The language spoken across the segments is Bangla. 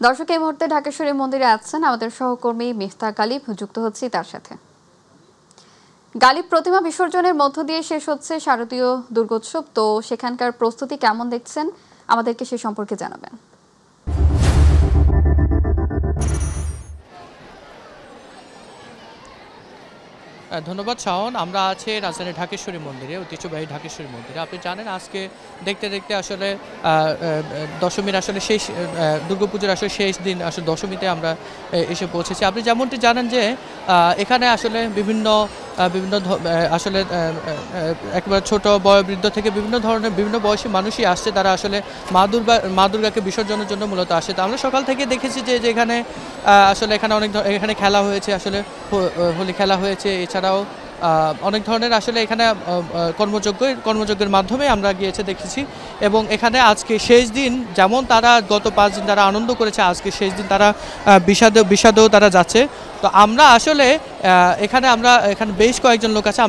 দর্শক এই মুহূর্তে ঢাকেশ্বরী মন্দিরে আছেন আমাদের সহকর্মী মিফতা গালিব, যুক্ত হচ্ছি তার সাথে। গালিব, প্রতিমা বিসর্জনের মধ্য দিয়ে শেষ হচ্ছে শারদীয় দুর্গোৎসব, তো সেখানকার প্রস্তুতি কেমন দেখছেন আমাদেরকে সে সম্পর্কে জানাবেন। ধন্যবাদ শাওন। আমরা আছি রাজধানীর ঢাকেশ্বরী মন্দিরে, ঐতিহ্যবাহী ঢাকেশ্বরী মন্দিরে। আপনি জানেন আজকে দেখতে দেখতে আসলে দশমীর আসলে শেষ, দুর্গাপুজোর আসলে শেষ দিন, আসলে দশমীতে আমরা এসে পৌঁছেছি। আপনি যেমনটি জানেন যে এখানে আসলে বিভিন্ন আসলে একেবারে ছোট বয়োবৃদ্ধ থেকে বিভিন্ন ধরনের বিভিন্ন বয়সী মানুষই আসছে, তারা আসলে মা দুর্গাকে বিসর্জনের জন্য মূলত আসে। তো আমরা সকাল থেকে দেখেছি যে এখানে আসলে এখানে খেলা হয়েছে, আসলে হোলি খেলা হয়েছে। এছাড়াও অনেক ধরনের আসলে এখানে কর্মযজ্ঞের মাধ্যমে আমরা গিয়েছে দেখেছি। এবং এখানে আজকে শেষ দিন, যেমন তারা গত 5 দিন তারা আনন্দ করেছে, আজকে শেষ দিন তারা বিষাদেও তারা যাচ্ছে। তো আমরা আসলে এখানে বেশ কয়েকজন লোক আছে,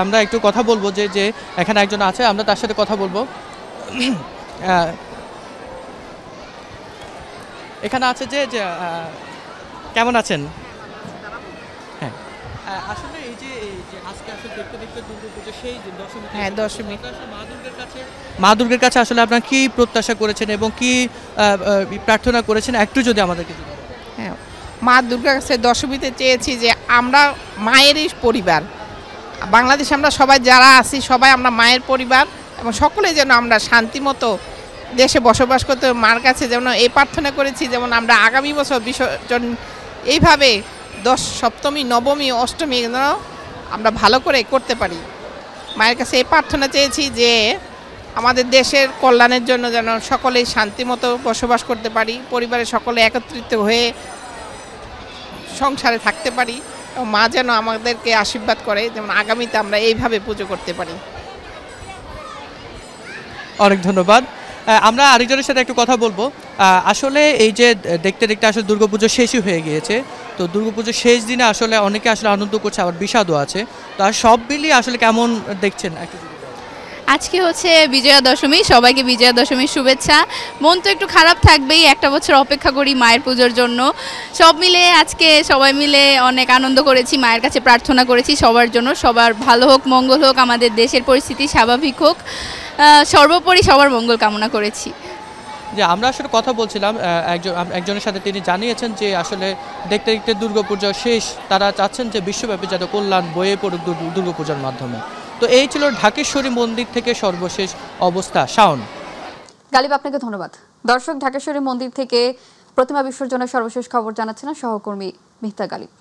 আমরা একটু কথা বলবো যে এখানে একজন আছে, আমরা তার সাথে কথা বলবো। এখানে আছে যে কেমন আছেন? হ্যাঁ, আসলে এই যে আজকে আসলে দেখতে দেখতে দুর্গাপূজা সেই দশমী, হ্যাঁ দশমী, মা দুর্গার কাছে আসলে আপনারা কি প্রত্যাশা করেছেন এবং কি প্রার্থনা করেছেন, একটু যদি আমাদেরকে জানান। হ্যাঁ মা দুর্গার কাছে দশমীতে চেয়েছি যে আমরা মায়েরই পরিবার, বাংলাদেশে আমরা সবাই যারা আছি সবাই আমরা মায়ের পরিবার, এবং সকলে যেন আমরা শান্তিমতো দেশে বসবাস করতে মার কাছে যেন এই প্রার্থনা করেছি, যেমন আমরা আগামী বছর বিসর্জন এইভাবে সপ্তমী, নবমী, অষ্টমী যেন আমরা ভালো করে করতে পারি। মায়ের কাছে এই প্রার্থনা চেয়েছি যে আমাদের দেশের কল্যাণের জন্য যেন সকলেই শান্তিমতো বসবাস করতে পারি, পরিবারের সকলে একত্রিত হয়ে সংসারে থাকতে পারি, এবং মা যেন আমাদেরকে আশীর্বাদ করে, যেমন আগামীতে আমরা এইভাবে পুজো করতে পারি। অনেক ধন্যবাদ। আমরা আরেকজনের সাথে একটু কথা বলবো। আসলে এই যে দেখতে দেখতে আসলে দুর্গাপুজো শেষই হয়ে গিয়েছে, তো দুর্গাপুজোর শেষ দিনে আসলে অনেকে আসলে আনন্দ করছে, আবার বিষাদও আছে। তো আর সব মিলিয়ে আসলে কেমন দেখছেন একটু? আজকে হচ্ছে বিজয়া দশমী, সবাইকে বিজয়া দশমীর শুভেচ্ছা। মন তো একটু খারাপ থাকবেই, একটা বছর অপেক্ষা করি মায়ের পুজোর জন্য। সব মিলে আজকে সবাই মিলে অনেক আনন্দ করেছি, মায়ের কাছে প্রার্থনা করেছি সবার জন্য, সবার ভালো হোক, মঙ্গল হোক, আমাদের দেশের পরিস্থিতি স্বাভাবিক হোক, সর্বোপরি সবার মঙ্গল কামনা করেছি। যে আমরা আসলে কথা বলছিলাম একজনের সাথে, তিনি জানিয়েছেন যে আসলে দেখতে দেখতে দুর্গাপূজা শেষ, তারা চাচ্ছেন যে বিশ্বব্যাপী যাতে কল্যাণ বয়ে পড়ুক দুর্গাপূজার মাধ্যমে। তো এই ছিল ঢাকেশ্বরী মন্দির থেকে সর্বশেষ অবস্থা। শাওন। গালিব, আপনাকে ধন্যবাদ। দর্শক, ঢাকেশ্বরী মন্দির থেকে প্রতিমা বিসর্জনের সর্বশেষ খবর জানাচ্ছিলেন সহকর্মী মিফতা গালিব।